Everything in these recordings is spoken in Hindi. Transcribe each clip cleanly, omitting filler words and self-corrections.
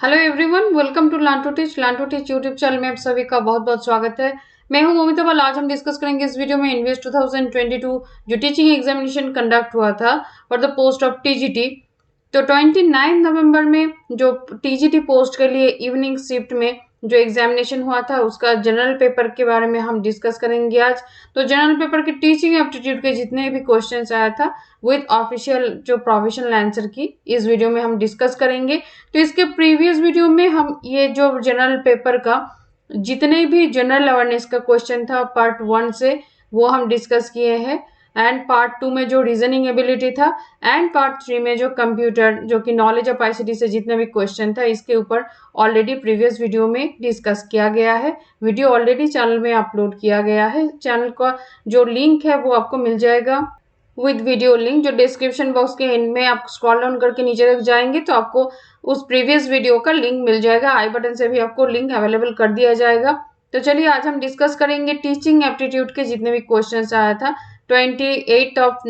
Hello everyone, welcome to learn to teach YouTube channel में आप सभी का बहुत बहुत स्वागत है। मैं हूं मोमिता बाल। आज हम डिस्कस करेंगे इस वीडियो में इनवेस्ट 2022 जो टीचिंग एग्जामिनेशन कंडक्ट हुआ था for the post of TGT. तो 29 नवंबर में जो टीजीटी पोस्ट के लिए इवनिंग शिफ्ट में जो एग्जामिनेशन हुआ था उसका जनरल पेपर के बारे में हम डिस्कस करेंगे आज। तो जनरल पेपर के टीचिंग एप्टीट्यूड के जितने भी क्वेश्चंस आया था विद ऑफिशियल जो प्रोविजनल आंसर की इस वीडियो में हम डिस्कस करेंगे। तो इसके प्रीवियस वीडियो में हम ये जो जनरल पेपर का जितने भी जनरल अवेयरनेस का क्वेश्चन था पार्ट 1 से वो हम डिस्कस किए हैं, एंड पार्ट 2 में जो रीजनिंग एबिलिटी था, एंड पार्ट 3 में जो कंप्यूटर जो कि नॉलेज ऑफ आईसीटी से जितने भी क्वेश्चन था इसके ऊपर ऑलरेडी प्रीवियस वीडियो में डिस्कस किया गया है। वीडियो ऑलरेडी चैनल में अपलोड किया गया है। चैनल का जो लिंक है वो आपको मिल जाएगा विद वीडियो लिंक, जो डिस्क्रिप्शन बॉक्स के एंड में आप स्क्रॉल डाउन करके नीचे तक जाएंगे तो आपको उस प्रीवियस वीडियो का लिंक मिल जाएगा। आई बटन से भी आपको लिंक अवेलेबल कर दिया जाएगा। तो चलिए आज हम डिस्कस करेंगे टीचिंग एप्टीट्यूड के जितने भी क्वेश्चंस आया था 29 ऑफ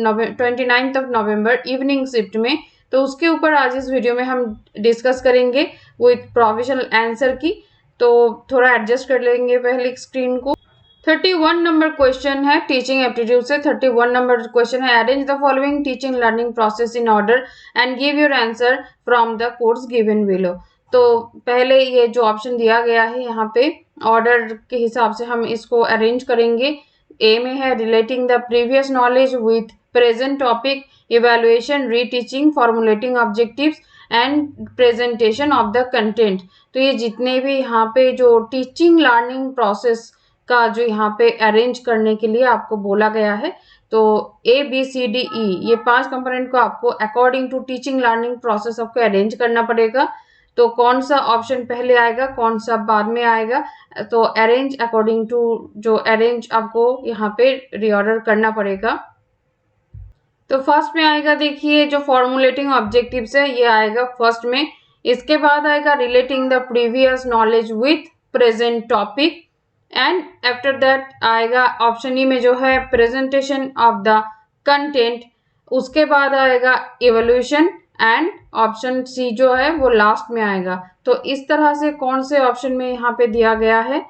नवंबर इवनिंग शिफ्ट में, तो उसके ऊपर आज इस वीडियो में हम डिस्कस करेंगे विद प्रोविजनल आंसर की। तो थोड़ा एडजस्ट कर लेंगे पहले स्क्रीन को। 31 नंबर क्वेश्चन है टीचिंग एप्टीट्यूड से। 31 नंबर क्वेश्चन है arrange the following teaching learning process in order and give your answer from the course given below. तो पहले ये जो ऑप्शन दिया गया है यहाँ पे ऑर्डर के हिसाब से हम इसको अरेंज करेंगे। ए में है relating the previous knowledge with present topic, evaluation, reteaching, formulating objectives and presentation of the content. तो ये जितने भी यहाँ पे जो टीचिंग लर्निंग प्रोसेस का जो यहाँ पे अरेंज करने के लिए आपको बोला गया है, तो A B C D E ये 5 कंपोनेंट को आपको according to teaching learning process आपको अरेंज करना पड़ेगा। तो कौन सा ऑप्शन पहले आएगा कौन सा बाद में आएगा, तो अरेंज अकॉर्डिंग टू जो अरेंज आपको यहाँ पे रीऑर्डर करना पड़ेगा। तो फर्स्ट में आएगा देखिए जो फॉर्मुलेटिंग ऑब्जेक्टिव्स है ये आएगा फर्स्ट में। इसके बाद आएगा relating the previous knowledge with present topic, and after that आएगा ऑप्शन ई में जो है प्रेजेंटेशन ऑफ द कंटेंट। उसके बाद आएगा इवोल्यूशन, एंड ऑप्शन सी जो है वो लास्ट में आएगा। तो इस तरह से कौन से ऑप्शन में यहाँ पे दिया गया है,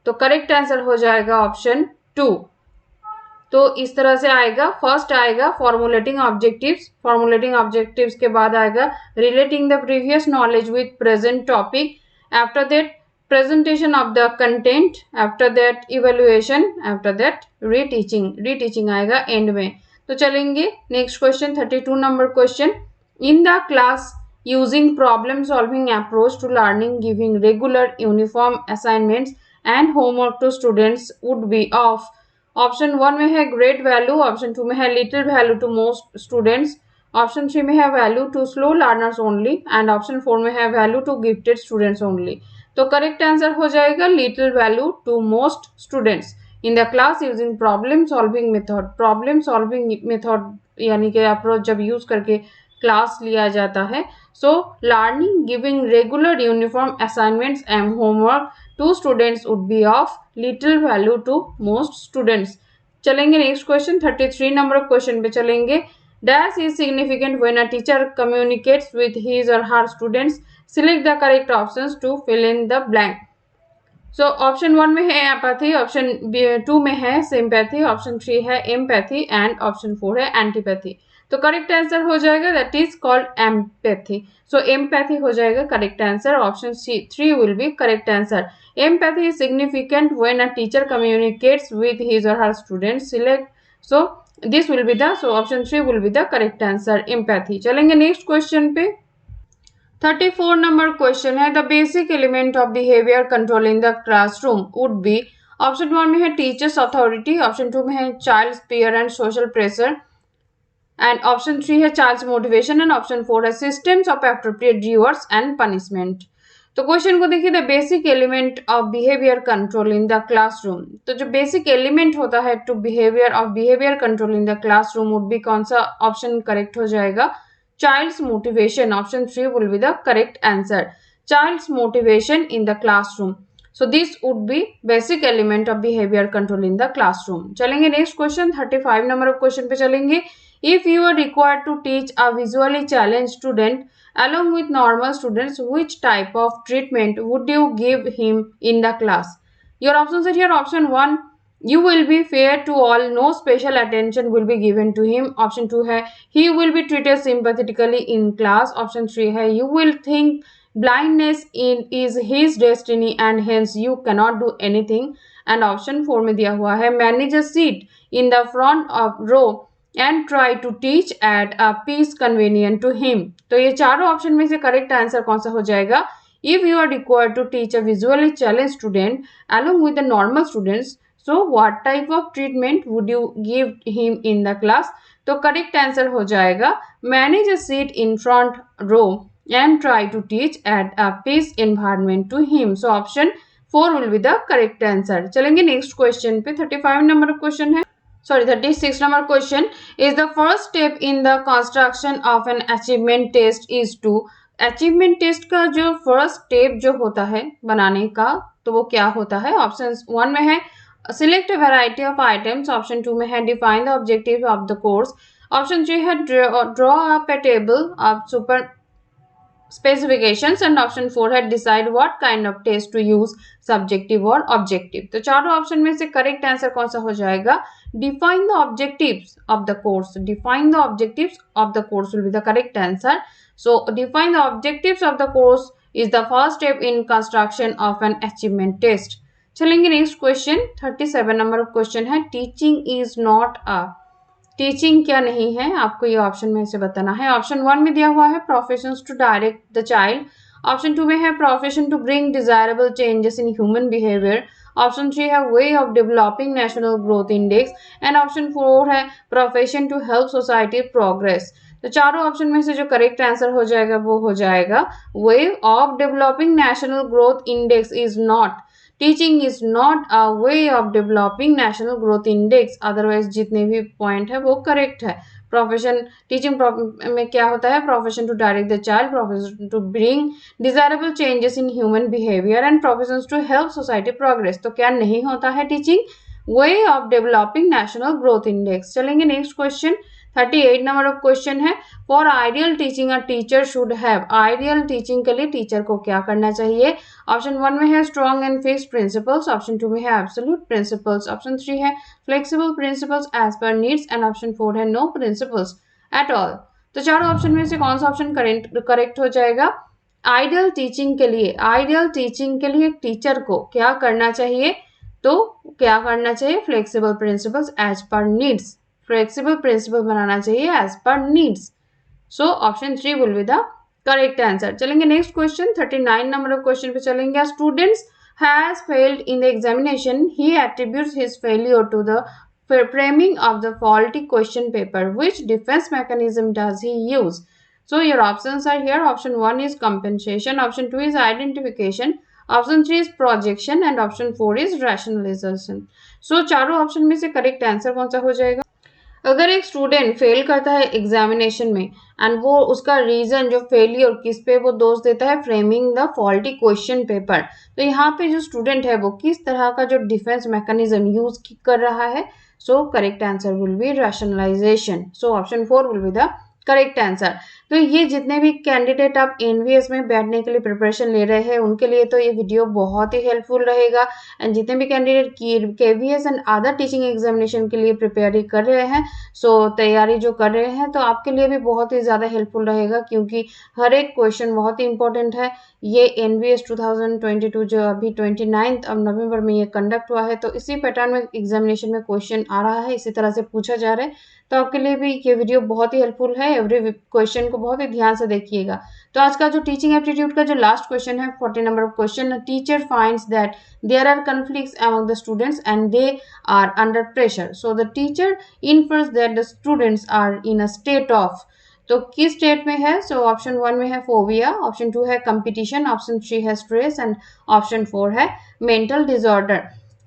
तो करेक्ट आंसर हो जाएगा ऑप्शन 2। तो इस तरह से आएगा। फर्स्ट आएगा फॉर्मुलेटिंग ऑब्जेक्टिव्स के बाद आएगा relating the previous knowledge with present topic, after that presentation of the content, after that evaluation, after that reteaching आएगा एंड में। तो चलेंगे next question 32 number question. In the class using problem solving approach to learning giving regular uniform assignments and homework to students would be of. Option 1 में है ग्रेट वैल्यू, ऑप्शन 2 में है little value to most students, option 3 में है value to slow learners only, and option 4 में है value to gifted students only. तो करेक्ट आंसर हो जाएगा little value to most students in the class using problem solving method. Problem solving method यानी कि अप्रोच जब यूज करके क्लास लिया जाता है, so learning giving regular uniform assignments and homework to students would be of little value to most students. चलेंगे नेक्स्ट क्वेश्चन 33 नंबर क्वेश्चन पे चलेंगे। Dash is significant when a teacher communicates with his or her students. Select the correct options to fill in the blank. So option 1 में है एपैथी, ऑप्शन 2 में है सिंपैथी, ऑप्शन 3 है एम्पैथी, एंड ऑप्शन 4 है एंटीपैथी। तो करेक्ट आंसर हो जाएगा that is called empathy. So empathy हो जाएगा correct answer. Option 3 will be correct answer. Empathy is significant when a teacher communicates with his और her student. Select so this will be the, so option 3 will be the correct answer empathy. चलेंगे नेक्स्ट क्वेश्चन पे। 34 नंबर क्वेश्चन है the basic element of behaviour control in the classroom would be. Option 1 में है टीचर्स अथॉरिटी, ऑप्शन 2 में है child peer and social pressure, and option 3 है चाइल्ड मोटिवेशन, एंड ऑप्शन 4 है systems of appropriate rewards and punishment. तो क्वेश्चन को देखिए the basic element of behaviour control in the classroom. तो जो बेसिक एलिमेंट होता है to behaviour control in the classroom would be, कौन सा ऑप्शन करेक्ट हो जाएगा, child's motivation. Option 3 will be the correct answer, child's motivation in the classroom. So this would be basic element of behaviour control in the classroom. चलेंगे नेक्स्ट क्वेश्चन 35 नंबर ऑफ क्वेश्चन पे चलेंगे। If you are required to teach a visually challenge student along with normal students, which type of treatment would you give him in the class? Your options are here. Option 1, you will be fair to all, no special attention will be given to him. Option 2 है he will be treated sympathetically in class. Option 3 है you will think blindness is his destiny and hence you cannot do anything. And option 4 में दिया हुआ है manage a seat in the front of row and try to teach at a pace convenient to him. तो ये चारों ऑप्शन में से करेक्ट आंसर कौन सा हो जाएगा? If you are required to teach a visually challenged student along with the normal students, so what type of treatment would you give him in the class? तो करेक्ट आंसर हो जाएगा manage a seat in front row and try to teach at a pace environment to him. So option 4 will be the correct answer. चलेंगे नेक्स्ट क्वेश्चन पे. 35 नंबर क्वेश्चन है. 36 number question is the first step in the construction of an achievement test is to. achievement test का जो first step जो होता है बनाने का, तो वो क्या होता है? ऑप्शन 1 में है select a variety of items. Option 2 में है define the objective of the course. Option 3 है draw up a table of super specifications. And option 4 है decide what kind of test to use, subjective और ऑब्जेक्टिव. तो चारों ऑप्शन में से करेक्ट आंसर कौन सा हो जाएगा? Define the objectives of the course. Define the objectives of the course will be the correct answer. So define the objectives of the course is the first step in construction of an achievement test. चलेंगे नेक्स्ट क्वेश्चन. 37 नंबर क्वेश्चन है teaching is not a. Teaching क्या नहीं है, आपको ये ऑप्शन में से बताना है. ऑप्शन 1 में दिया हुआ है professions to direct the child. Option 2 में है profession to bring desirable changes in human behaviour. Option 3 है way of developing national growth index. And option 4 है profession to help society progress. तो चारों ऑप्शन में से जो करेक्ट आंसर हो जाएगा वो हो जाएगा वे of developing national growth index is not. Teaching is not a way of developing national growth index. Otherwise जितने भी पॉइंट है वो करेक्ट है. प्रोफेशन टीचिंग में क्या होता है? Profession to direct the child, profession to bring desirable changes in human behaviour and profession to help society progress. तो क्या नहीं होता है teaching? Way of developing national growth index. चलेंगे नेक्स्ट क्वेश्चन. 38 नंबर ऑफ क्वेश्चन है for ideal teaching a teacher should have. Ideal teaching के लिए टीचर को क्या करना चाहिए? ऑप्शन 1 में है strong and fixed principles. Option 2 में है एब्सोल्यूट प्रिंसिपल्स. ऑप्शन 3 है flexible principles as per needs. And option 4 है नो प्रिंसिपल्स एट ऑल. तो चारों ऑप्शन में से कौन सा ऑप्शन करेक्ट हो जाएगा? आइडियल टीचिंग के लिए. आइडियल टीचिंग के लिए टीचर को क्या करना चाहिए? तो क्या करना चाहिए? Flexible principles as per needs. Flexible principle बनाना चाहिए as per needs. So option 3 will be the correct answer. चलेंगे नेक्स्ट क्वेश्चन. 39 नंबर ऑफ क्वेश्चन पे चलेंगे. Students has failed in the examination. He attributes his failure to the framing of the faulty question paper. Which defense mechanism does he use? So your options are here. Option 1 is compensation. Option 2 is identification. Option 3 is projection. And option 4 is rationalization. So चारों ऑप्शन में से करेक्ट आंसर कौन सा हो जाएगा? अगर एक स्टूडेंट फेल करता है एग्जामिनेशन में एंड वो उसका रीजन जो फेलियर किस पे वो दोष देता है? Framing the faulty question paper. तो यहाँ पे जो स्टूडेंट है वो किस तरह का जो डिफेंस मैकेनिज्म यूज कर रहा है? So correct answer will be rationalisation. So option 4 will be the correct answer. तो ये जितने भी कैंडिडेट आप एनवीएस में बैठने के लिए प्रिपरेशन ले रहे हैं उनके लिए तो ये वीडियो बहुत ही हेल्पफुल रहेगा. एंड जितने भी candidate KVS and other teaching examination के लिए प्रिपेयर कर रहे हैं, सो तैयारी जो कर रहे हैं, तो आपके लिए भी बहुत ही ज़्यादा हेल्पफुल रहेगा क्योंकि हर एक क्वेश्चन बहुत ही इंपॉर्टेंट है. ये एनवीएस 2022 जो अभी 29 नवंबर में ये कंडक्ट हुआ है, तो इसी पैटर्न में एग्जामिनेशन में क्वेश्चन आ रहा है, इसी तरह से पूछा जा रहा है. तो आपके लिए भी ये वीडियो बहुत ही हेल्पफुल है. एवरी क्वेश्चन को बहुत ही ध्यान से देखिएगा. तो आज का जो टीचिंग एप्टीट्यूड का जो लास्ट क्वेश्चन है 40 नंबर of question. Teacher finds that there are conflicts among the students and they are under pressure. So the teacher infers that the students are in a state of. तो किस स्टेट में है? सो ऑप्शन 1 में है फोबिया. ऑप्शन 2 है कंपटीशन. ऑप्शन 3 है स्ट्रेस. एंड ऑप्शन 4 है mental disorder.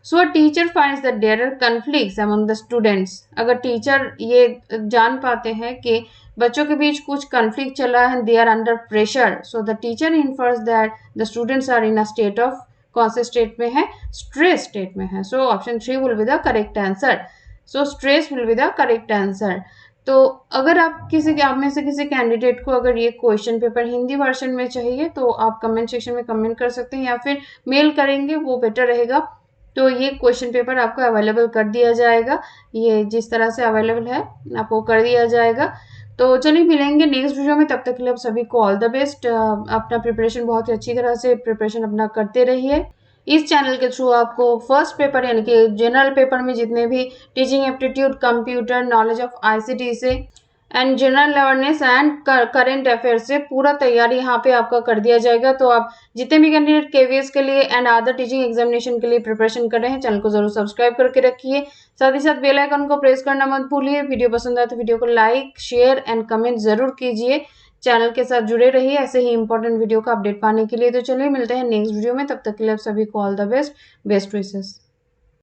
So teacher finds that there are conflicts among the students. अगर टीचर ये जान पाते हैं कि बच्चों के बीच कुछ कॉन्फ्लिक्ट चल रहा है, they are under pressure, so the teacher infers that the students are in a state of. कौन से स्टेट में है? स्ट्रेस स्टेट में है. So option 3 will be the correct answer. So stress will be the correct answer. तो अगर आप में से किसी कैंडिडेट को अगर ये क्वेश्चन पेपर हिंदी वर्जन में चाहिए तो आप कमेंट सेक्शन में कमेंट कर सकते हैं, या फिर मेल करेंगे वो बेटर रहेगा। तो ये क्वेश्चन पेपर आपको अवेलेबल कर दिया जाएगा, ये जिस तरह से अवेलेबल है आपको कर दिया जाएगा। तो चलिए मिलेंगे नेक्स्ट वीडियो में, तब तक के लिए आप सभी को ऑल द बेस्ट। अपना प्रिपरेशन बहुत ही अच्छी तरह से प्रिपरेशन अपना करते रहिए। इस चैनल के थ्रू आपको फर्स्ट पेपर यानी कि जनरल पेपर में जितने भी teaching aptitude, computer knowledge of ICT से and general awareness and current affair से पूरा तैयारी यहाँ पे आपका कर दिया जाएगा। तो आप जितने भी कैंडिडेट केवीएस के लिए एंड अदर टीचिंग एग्जामिनेशन के लिए प्रिपरेशन कर रहे हैं, चैनल को जरूर सब्सक्राइब करके रखिए। साथ ही साथ बेल आइकन को प्रेस करना मत भूलिए। वीडियो पसंद आए तो वीडियो को लाइक, शेयर एंड कमेंट जरूर कीजिए। चैनल के साथ जुड़े रहिए ऐसे ही इंपॉर्टेंट वीडियो का अपडेट पाने के लिए। तो चलिए मिलते हैं नेक्स्ट वीडियो में, तब तक के लिए आप सभी को all the best, best wishes.